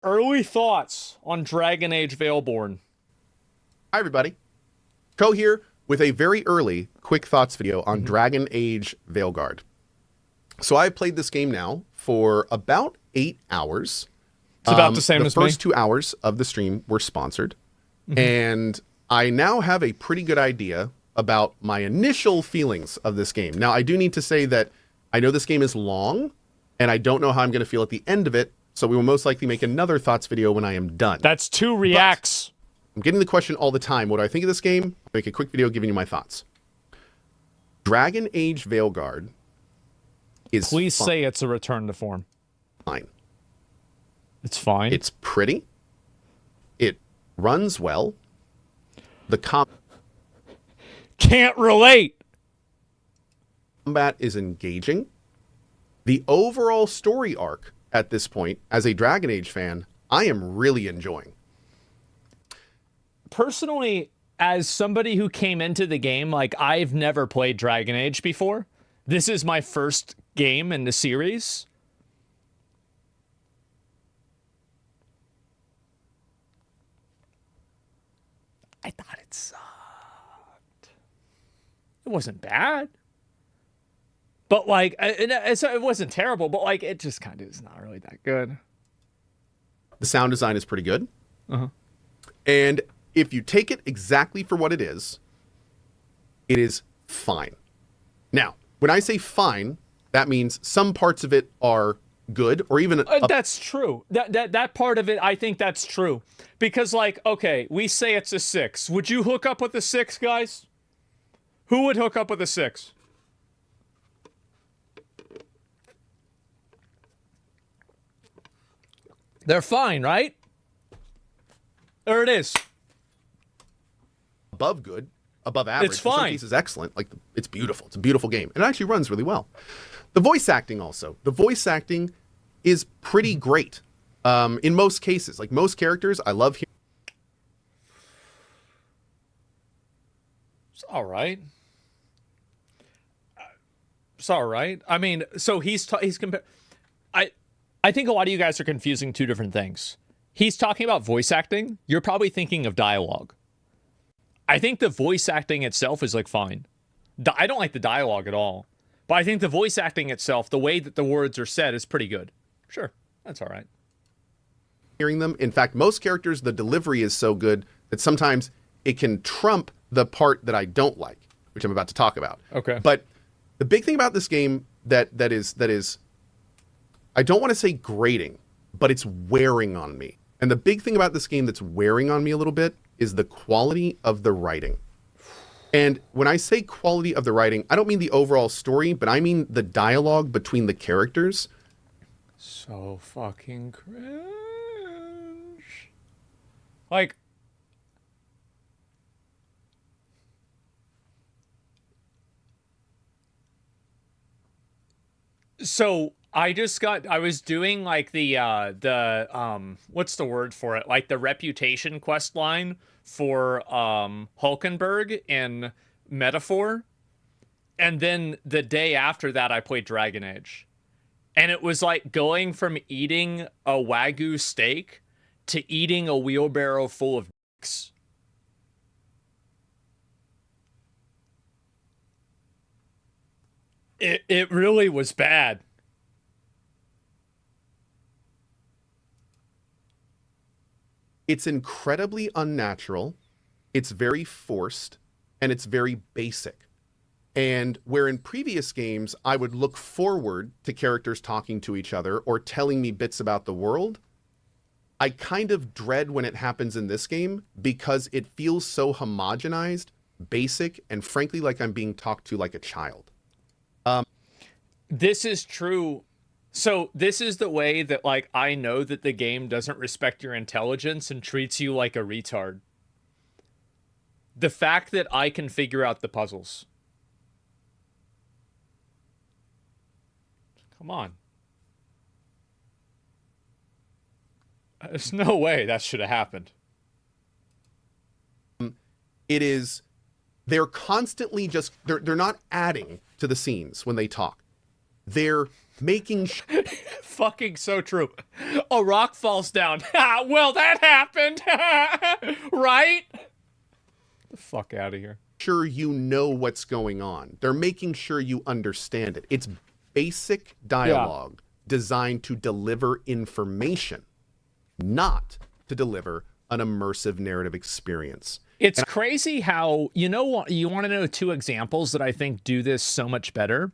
Early thoughts on Dragon Age Veilborn. Hi, everybody. Coh here with a very early quick thoughts video on Dragon Age Veilguard. So I've played this game now for about 8 hours. It's about the same as me. The first 2 hours of the stream were sponsored. And I now have a pretty good idea about my initial feelings of this game. Now, I do need to say that I know this game is long, and I don't know how I'm going to feel at the end of it. So we will most likely make another thoughts video when I am done. That's 2 reacts. I'm getting the question all the time. What do I think of this game? I'll make a quick video giving you my thoughts. Dragon Age Veilguard is Please say it's a return to form. fine. It's fine. It's pretty. It runs well. The Can't relate. combat is engaging. The overall story arc at this point, as a Dragon Age fan, I am really enjoying. Personally, as somebody who came into the game, like, I've never played Dragon Age before. This is my first game in the series. I thought it sucked. It wasn't bad. But, like, it wasn't terrible, but, like, it just kind of is not really that good. The sound design is pretty good. And if you take it exactly for what it is fine. Now, when I say fine, that means some parts of it are good, or even that's true. That part of it, I think that's true. Because, like, okay, we say it's a 6. Would you hook up with a 6, guys? Who would hook up with a 6? They're fine, right? There it is. above good, above average. It's In some fine. cases, excellent. Like, it's beautiful. It's a beautiful game. And it actually runs really well. The voice acting also. The voice acting is pretty great. In most cases. Like, most characters, I love hearing. It's all right. It's all right. I mean, so he's compared. I think a lot of you guys are confusing 2 different things. He's talking about voice acting. You're probably thinking of dialogue. I think the voice acting itself is, like, fine. I don't like the dialogue at all. But I think the voice acting itself, the way that the words are said, is pretty good. Sure, that's all right. Hearing them. In fact, most characters, the delivery is so good that sometimes it can trump the part that I don't like, which I'm about to talk about. Okay. But the big thing about this game that is, I don't want to say grating, but it's wearing on me. And the big thing about this game that's wearing on me a little bit is the quality of the writing. And when I say quality of the writing, I don't mean the overall story, but I mean the dialogue between the characters. So fucking cringe. Like, so I was doing, like, the what's the word for it? Like, the reputation quest line for Hulkenberg in Metaphor. And then the day after that, I played Dragon Age. And it was like going from eating a Wagyu steak to eating a wheelbarrow full of dicks. It really was bad. It's incredibly unnatural, it's very forced, and it's very basic. And where in previous games, I would look forward to characters talking to each other or telling me bits about the world, I kind of dread when it happens in this game because it feels so homogenized, basic, and frankly like I'm being talked to like a child. This is true. So this is the way that, like, I know that the game doesn't respect your intelligence and treats you like a retard. The fact that I can figure out the puzzles. Come on. There's no way that should have happened. It is, they're constantly just, they're not adding to the scenes when they talk. They're making fucking so true. A rock falls down. Well, that happened. Right? The fuck out of here. Sure you know what's going on. They're making sure you understand it. It's basic dialogue designed to deliver information, not to deliver an immersive narrative experience. It's crazy how, you know what, you want to know 2 examples that I think do this so much better?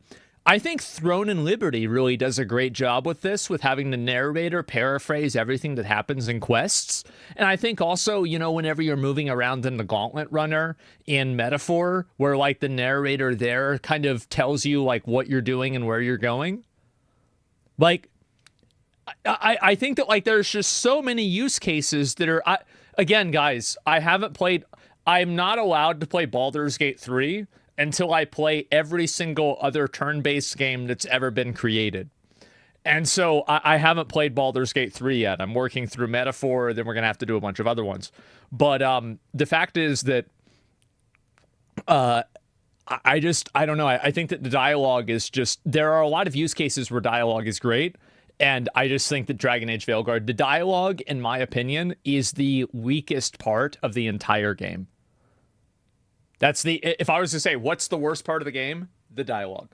I think Throne and Liberty really does a great job with this, with having the narrator paraphrase everything that happens in quests. And I think also, you know, whenever you're moving around in the Gauntlet Runner in Metaphor, where like the narrator there kind of tells you like what you're doing and where you're going. Like, I think that like there's just so many use cases that are, again, guys, I'm not allowed to play Baldur's Gate 3 until I play every single other turn-based game that's ever been created. And so I haven't played Baldur's Gate 3 yet. I'm working through Metaphor, then we're going to have to do a bunch of other ones. But the fact is that I don't know. I think that the dialogue is just, there are a lot of use cases where dialogue is great. And I just think that Dragon Age Veilguard, the dialogue, in my opinion, is the weakest part of the entire game. If I was to say, what's the worst part of the game? The dialogue.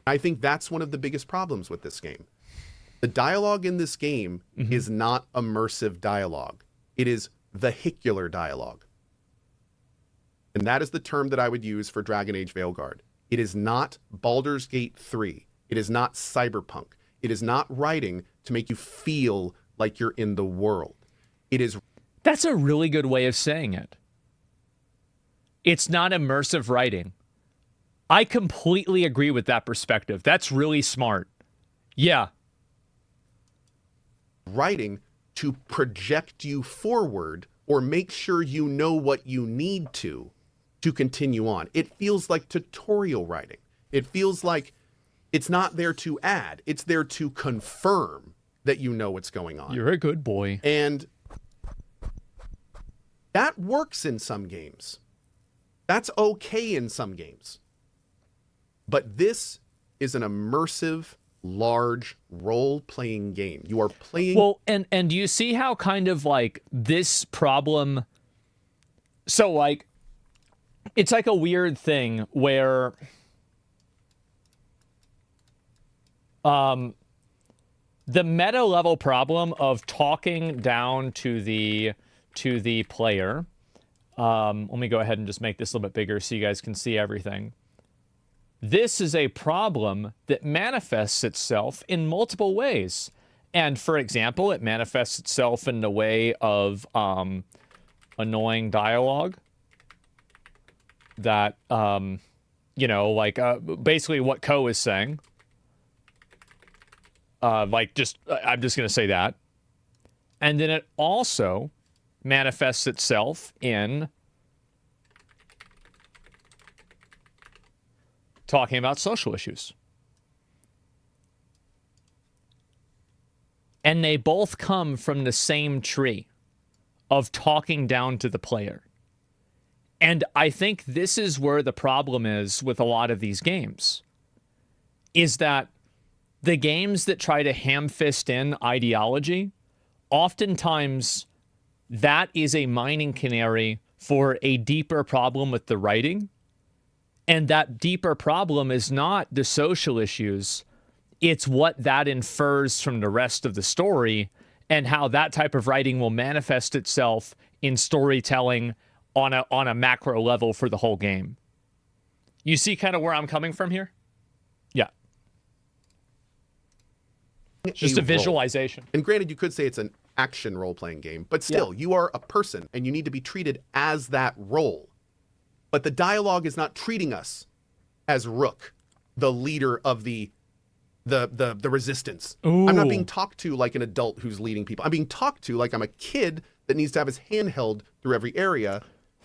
I think that's one of the biggest problems with this game. The dialogue in this game is not immersive dialogue. It is vehicular dialogue. And that is the term that I would use for Dragon Age Veilguard. It is not Baldur's Gate 3. It is not cyberpunk. It is not writing to make you feel like you're in the world. It is... That's a really good way of saying it. It's not immersive writing. I completely agree with that perspective. That's really smart. Yeah. Writing to project you forward or make sure you know what you need to continue on. It feels like tutorial writing. It feels like it's not there to add. It's there to confirm that you know what's going on. You're a good boy. And that works in some games. That's okay in some games. But this is an immersive, large role-playing game. You are playing... Well, and you see how kind of like this problem... So like, it's like a weird thing where... the meta level problem of talking down to the player. Let me go ahead and just make this a little bit bigger so you guys can see everything. This is a problem that manifests itself in multiple ways. And for example, it manifests itself in the way of annoying dialogue that, you know, like basically what Ko is saying. I'm just going to say that. And then it also manifests itself in talking about social issues. And they both come from the same tree of talking down to the player. And I think this is where the problem is with a lot of these games, is that the games that try to ham-fist in ideology, oftentimes that is a mining canary for a deeper problem with the writing. And that deeper problem is not the social issues. It's what that infers from the rest of the story and how that type of writing will manifest itself in storytelling on a macro level for the whole game. You see kind of where I'm coming from here? Yeah. It's just a visualization. And granted, you could say it's an action role-playing game, but still, you are a person and you need to be treated as that role. But the dialogue is not treating us as Rook, the leader of the resistance. Ooh. I'm not being talked to like an adult who's leading people. I'm being talked to like I'm a kid that needs to have his hand held through every area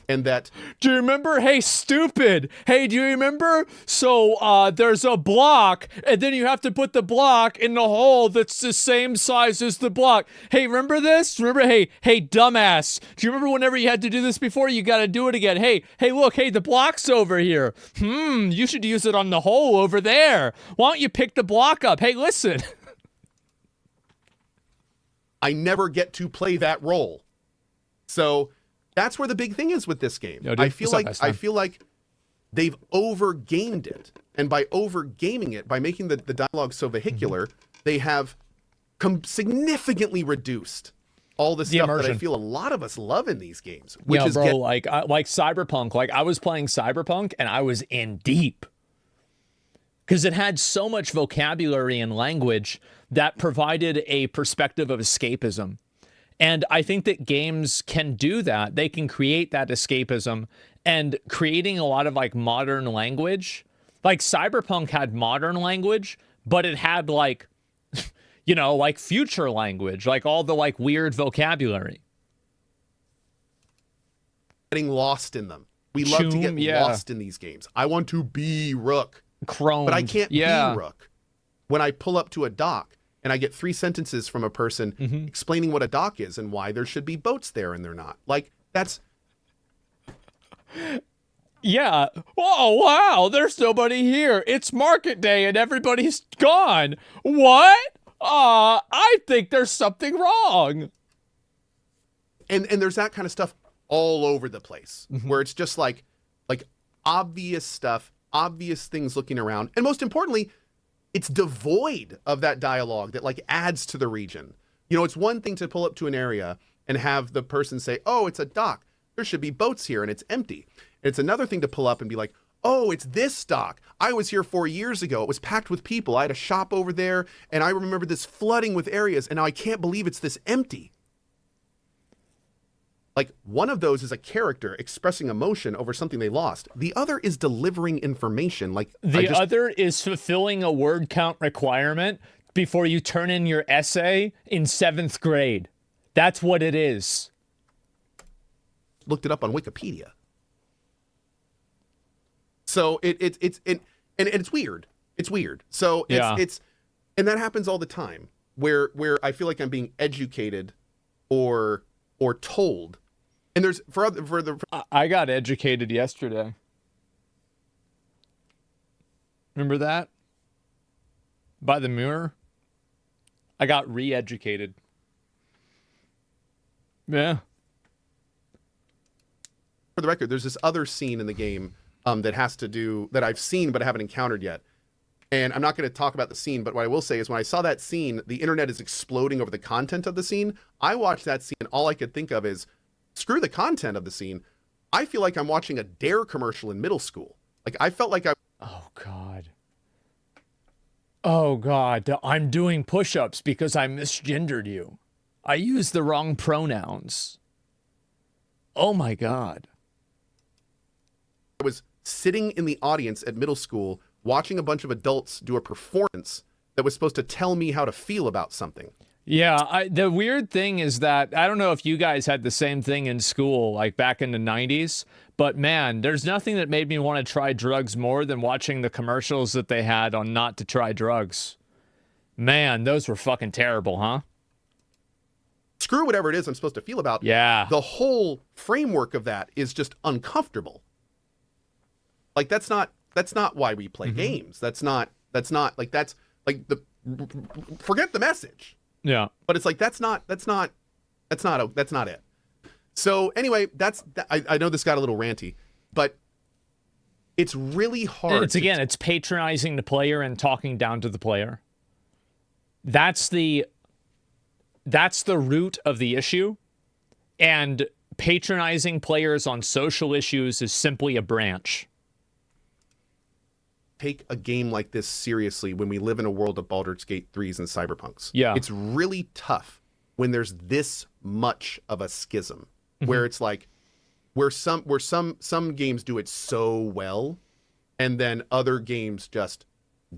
and that Do you remember? Hey, stupid. Hey, do you remember? So, there's a block, and then you have to put the block in the hole that's the same size as the block. Hey, remember this? Remember? Hey, dumbass. Do you remember whenever you had to do this before? You gotta do it again. Hey, look. Hey, the block's over here. You should use it on the hole over there. Why don't you pick the block up? Hey, listen. I never get to play that role. So that's where the big thing is with this game. Yo, dude, I feel like they've over-gamed it. And by over-gaming it, by making the dialogue so vehicular, they have significantly reduced all the stuff that I feel a lot of us love in these games. Which is like Cyberpunk. Like, I was playing Cyberpunk, and I was in deep. Because it had so much vocabulary and language that provided a perspective of escapism. And I think that games can do that. They can create that escapism, and creating a lot of like modern language. Like Cyberpunk had modern language, but it had like, you know, like future language, like all the like weird vocabulary. Getting lost in them. We love to get lost in these games. I want to be Rook. Chrome. But I can't be Rook. When I pull up to a dock, and I get 3 sentences from a person explaining what a dock is and why there should be boats there and they're not. Like, that's... Yeah. Oh, wow, there's nobody here. It's market day and everybody's gone. What? I think there's something wrong. And there's that kind of stuff all over the place, where it's just like obvious stuff, obvious things looking around. And most importantly, it's devoid of that dialogue that like adds to the region. You know, it's one thing to pull up to an area and have the person say, oh, it's a dock. There should be boats here and it's empty. And it's another thing to pull up and be like, oh, it's this dock. I was here 4 years ago. It was packed with people. I had a shop over there and I remember this flooding with areas and now I can't believe it's this empty. Like, one of those is a character expressing emotion over something they lost. The other is delivering information. Like, the other is fulfilling a word count requirement before you turn in your essay in 7th grade. That's what it is. Looked it up on Wikipedia. So it's weird. It's weird. So it's and that happens all the time where I feel like I'm being educated or told. And there's I got educated yesterday. Remember that? By the mirror? I got re-educated. Yeah. For the record, there's this other scene in the game that I've seen but I haven't encountered yet. And I'm not going to talk about the scene, but what I will say is when I saw that scene, the internet is exploding over the content of the scene. I watched that scene and all I could think of is, screw the content of the scene. I feel like I'm watching a Dare commercial in middle school. Like, I felt like Oh, God. Oh, God. I'm doing push-ups because I misgendered you. I used the wrong pronouns. Oh, my God. I was sitting in the audience at middle school watching a bunch of adults do a performance that was supposed to tell me how to feel about something. Yeah, the weird thing is that, I don't know if you guys had the same thing in school, like back in the 90s, but man, there's nothing that made me want to try drugs more than watching the commercials that they had on not to try drugs. Man, those were fucking terrible, huh? Screw whatever it is I'm supposed to feel about. Yeah. The whole framework of that is just uncomfortable. Like, that's not why we play games. That's not forget the message. Yeah. But it's like, that's not it. So anyway, I know this got a little ranty, but it's really hard. It's patronizing the player and talking down to the player. That's the root of the issue. And patronizing players on social issues is simply a branch. Take a game like this seriously when we live in a world of Baldur's Gate 3s and Cyberpunks. Yeah. It's really tough when there's this much of a schism where it's like where some games do it so well and then other games just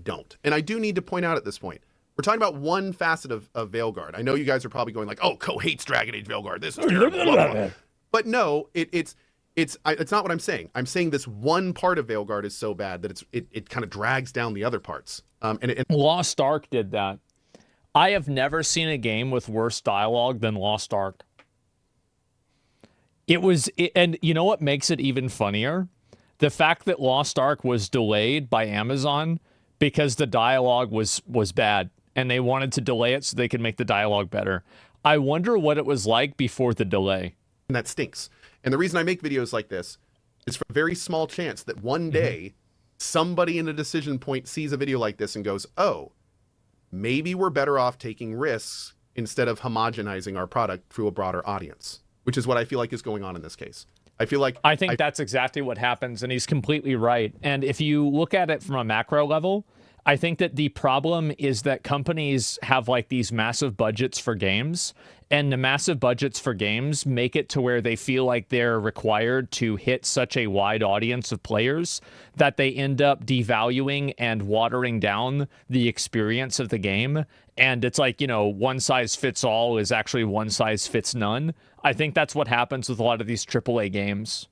don't. And I do need to point out at this point, we're talking about one facet of Veilguard. I know you guys are probably going like, oh, Cohh hates Dragon Age Veilguard. This is terrible. Blah, blah, blah. But no, it's it's not what I'm saying. I'm saying this one part of Veilguard is so bad that it kind of drags down the other parts. And Lost Ark did that. I have never seen a game with worse dialogue than Lost Ark. And you know what makes it even funnier? The fact that Lost Ark was delayed by Amazon because the dialogue was bad, and they wanted to delay it so they could make the dialogue better. I wonder what it was like before the delay. And that stinks. And the reason I make videos like this is for a very small chance that one day somebody in a decision point sees a video like this and goes, oh, maybe we're better off taking risks instead of homogenizing our product through a broader audience, which is what I feel like is going on in this case. I think that's exactly what happens, and he's completely right. And if you look at it from a macro level, I think that the problem is that companies have like these massive budgets for games, and the massive budgets for games make it to where they feel like they're required to hit such a wide audience of players that they end up devaluing and watering down the experience of the game. And it's like, you know, one size fits all is actually one size fits none. I think that's what happens with a lot of these AAA games.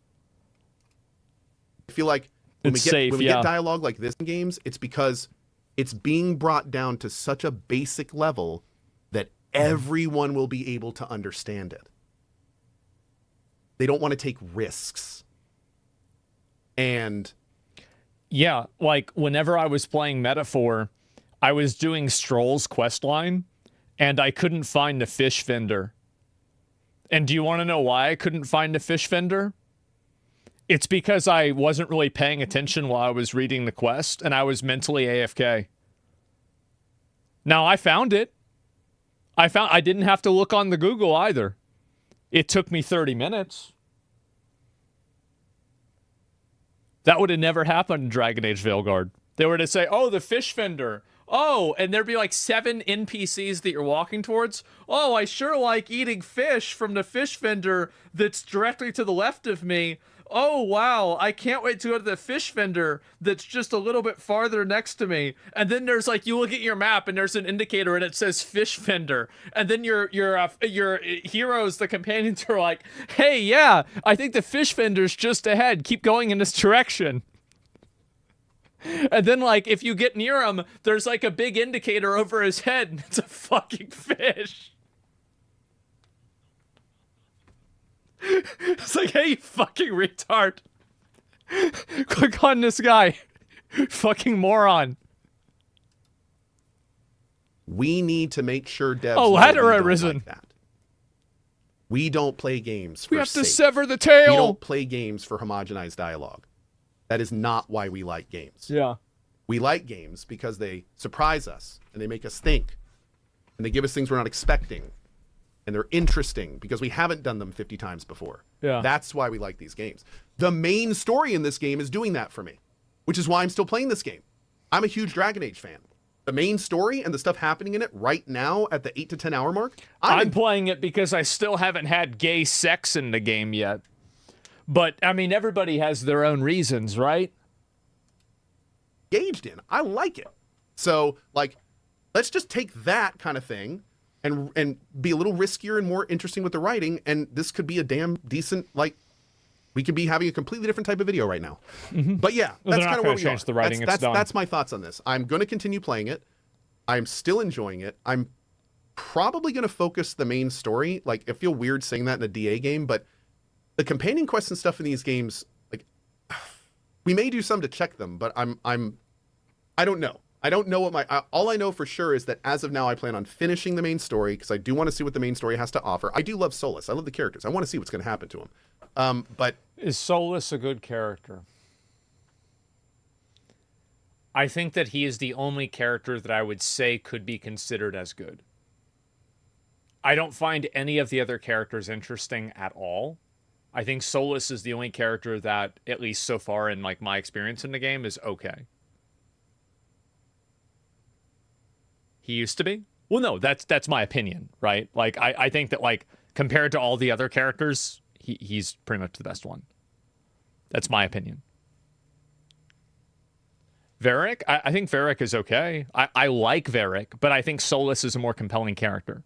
I feel like when we get dialogue like this in games, it's because it's being brought down to such a basic level that everyone will be able to understand it. They don't want to take risks. And yeah, like whenever I was playing Metaphor, I was doing Stroll's questline, and I couldn't find the fish vendor. And do you want to know why I couldn't find the fish vendor? It's because I wasn't really paying attention while I was reading the quest, and I was mentally AFK. Now, I found it. I didn't have to look on the Google either. It took me 30 minutes. That would have never happened in Dragon Age Veilguard. They were to say, oh, the fish vendor. Oh, and there'd be like 7 NPCs that you're walking towards. Oh, I sure like eating fish from the fish vendor that's directly to the left of me. Oh, wow, I can't wait to go to the fish vendor that's just a little bit farther next to me. And then there's like, you look at your map and there's an indicator and it says fish vendor. And then your heroes, the companions are like, hey, yeah, I think the fish vendor's just ahead. Keep going in this direction. And then, like, if you get near him, there's, like, a big indicator over his head, and it's a fucking fish. It's like, hey, you fucking retard. Click on this guy. Fucking moron. We need to make sure devs ladder arisen. Like that. We don't play games for We have to sake. sever the tail. We don't play games for homogenized dialogue. That is not why we like games. Yeah. We like games because they surprise us and they make us think and they give us things we're not expecting and they're interesting because we haven't done them 50 times before. Yeah. That's why we like these games. The main story in this game is doing that for me, which is why I'm still playing this game. I'm a huge Dragon Age fan. The main story and the stuff happening in it right now at the 8 to 10 hour mark. I'm playing it because I still haven't had gay sex in the game yet. But, I mean, everybody has their own reasons, right? Engaged in. I like it. So, like, let's just take that kind of thing and be a little riskier and more interesting with the writing, and this could be a damn decent, like, we could be having a completely different type of video right now. Mm-hmm. But yeah, that's kind of where we are. The writing, that's my thoughts on this. I'm going to continue playing it. I'm still enjoying it. I'm probably going to focus the main story. Like, I feel weird saying that in a DA game, but the companion quests and stuff in these games, like, we may do some to check them, but I don't know. I don't know what all I know for sure is that as of now, I plan on finishing the main story because I do want to see what the main story has to offer. I do love Solus. I love the characters. I want to see what's going to happen to him. But is Solus a good character? I think that he is the only character that I would say could be considered as good. I don't find any of the other characters interesting at all. I think Solus is the only character that, at least so far in like my experience in the game, is okay. He used to be? Well, no, that's my opinion, right? Like, I think that, like, compared to all the other characters, he's pretty much the best one. That's my opinion. Varric? I think Varric is okay. I like Varric, but I think Solus is a more compelling character.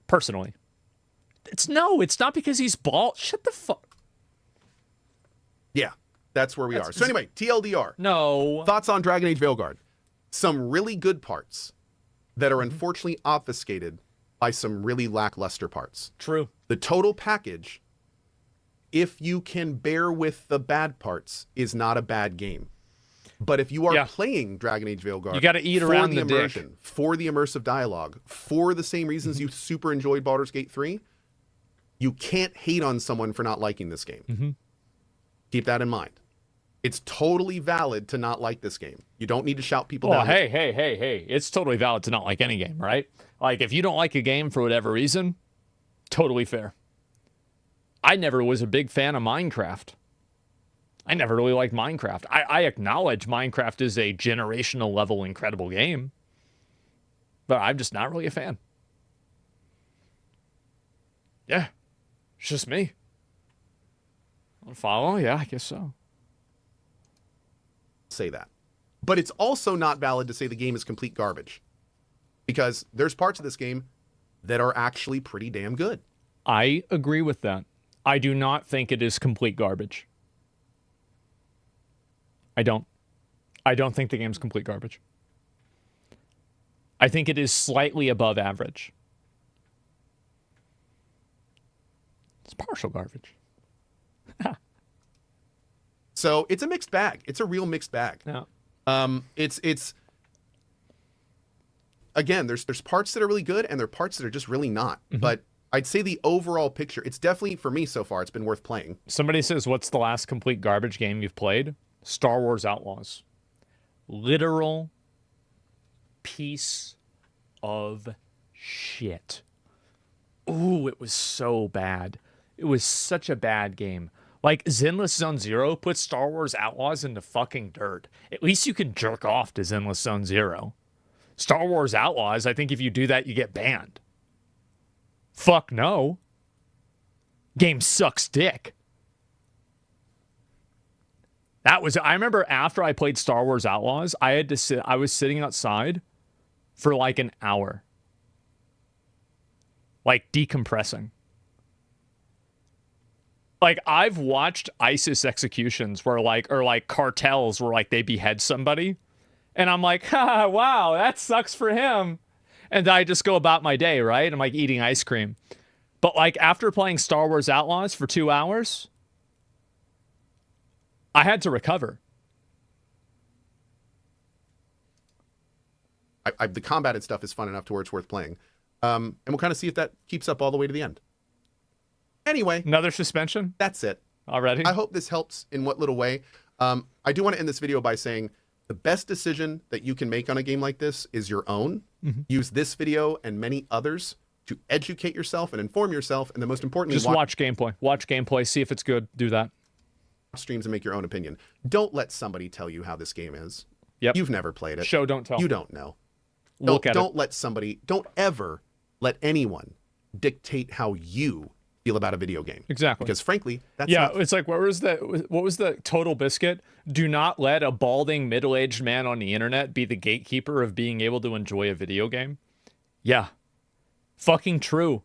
Personally. It's not because he's bald. Shut the fuck. That's where we are. So anyway, TLDR. No. Thoughts on Dragon Age Veilguard. Some really good parts that are unfortunately obfuscated by some really lackluster parts. True. The total package, if you can bear with the bad parts, is not a bad game. But if you are playing Dragon Age Veilguard, you got to eat around the immersion, dick. for the immersive dialogue, for the same reasons you super enjoyed Baldur's Gate 3, you can't hate on someone for not liking this game. Keep that in mind. It's totally valid to not like this game. You don't need to shout people down. Hey. It's totally valid to not like any game, right? Like, if you don't like a game for whatever reason, totally fair. I never was a big fan of Minecraft. I never really liked Minecraft. I acknowledge Minecraft is a generational level incredible game, but I'm just not really a fan. Yeah, it's just me. Follow? Yeah, I guess so. Say that. But it's also not valid to say the game is complete garbage, because there's parts of this game that are actually pretty damn good. I agree with that. I do not think it is complete garbage. I don't think the game's complete garbage. I think it is slightly above average. It's partial garbage. So it's a mixed bag. It's a real mixed bag. Yeah. It's again, there's parts that are really good and there are parts that are just really not. But I'd say the overall picture, it's definitely, for me so far, it's been worth playing. Somebody says, what's the last complete garbage game you've played? Star Wars Outlaws. Literal piece of shit. Ooh, it was so bad. It was such a bad game. Like, Zenless Zone Zero put Star Wars Outlaws into fucking dirt. At least you can jerk off to Zenless Zone Zero. Star Wars Outlaws, I think if you do that, you get banned. Fuck no. Game sucks dick. I remember after I played Star Wars Outlaws, I was sitting outside for like an hour. Like, decompressing. Like, I've watched ISIS executions or cartels where like they behead somebody. And I'm like, ha, wow, that sucks for him. And I just go about my day, right? I'm like eating ice cream. But like after playing Star Wars Outlaws for 2 hours, I had to recover. The combated stuff is fun enough to where it's worth playing. And we'll kind of see if that keeps up all the way to the end. Anyway. Another suspension? That's it. Already? I hope this helps in what little way. I do want to end this video by saying the best decision that you can make on a game like this is your own. Use this video and many others to educate yourself and inform yourself. And the most importantly, just watch gameplay. Watch gameplay. See if it's good. Do that. Streams and make your own opinion. Don't let somebody tell you how this game is. Yep. You've never played it. Show, don't tell. You don't know. Don't ever let anyone dictate how you feel about a video game. Exactly. Because frankly, that's it's like, what was the Total Biscuit? Do not let a balding middle-aged man on the internet be the gatekeeper of being able to enjoy a video game. Yeah. Fucking true.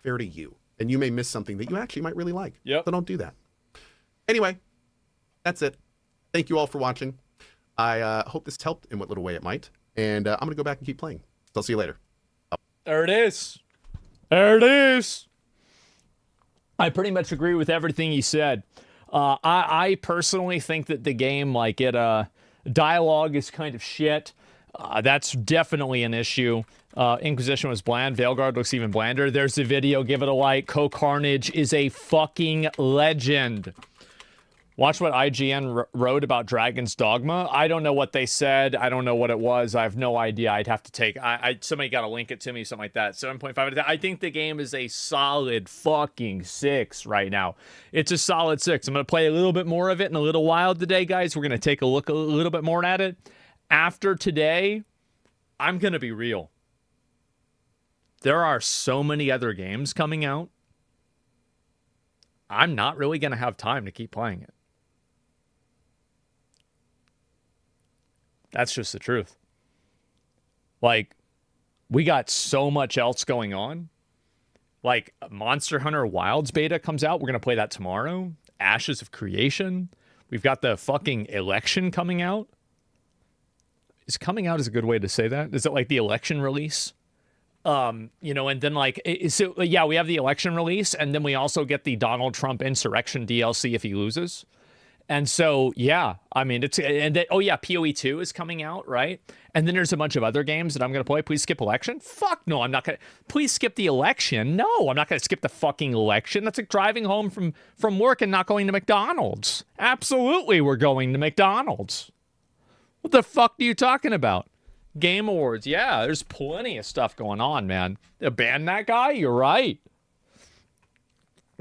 Fair to you. And you may miss something that you actually might really like. Yep. So don't do that. Anyway, that's it. Thank you all for watching. I hope this helped in what little way it might. And I'm going to go back and keep playing. So I'll see you later. There it is. There it is. I pretty much agree with everything he said. I personally think that the game, like dialogue is kind of shit. That's definitely an issue. Inquisition was bland. Veilguard looks even blander. There's the video. Give it a like. CohhCarnage is a fucking legend. Watch what IGN wrote about Dragon's Dogma. I don't know what they said. I don't know what it was. I have no idea. I'd have to take... somebody got to link it to me, something like that. 7.5. I think the game is a solid fucking 6 right now. It's a solid 6. I'm going to play a little bit more of it in a little while today, guys. We're going to take a look a little bit more at it. After today, I'm going to be real. There are so many other games coming out. I'm not really going to have time to keep playing it. That's just the truth. Like, we got so much else going on. Like, Monster Hunter Wilds beta comes out. We're going to play that tomorrow. Ashes of Creation. We've got the fucking election coming out. Is coming out is a good way to say that? Is it like the election release? You know, and then like, so yeah, we have the election release, and then we also get the Donald Trump insurrection DLC if he loses. And so, yeah, I mean, it's, and then, oh yeah, PoE 2 is coming out, right? And then there's a bunch of other games that I'm going to play. Please skip election. Fuck no, I'm not going to. Please skip the election. No, I'm not going to skip the fucking election. That's like driving home from work and not going to McDonald's. Absolutely, we're going to McDonald's. What the fuck are you talking about? Game Awards. Yeah, there's plenty of stuff going on, man. Ban that guy? You're right.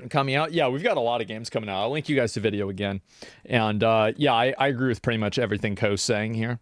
Coming out. Yeah, we've got a lot of games coming out. I'll link you guys to video again. And yeah, I agree with pretty much everything Coh's saying here.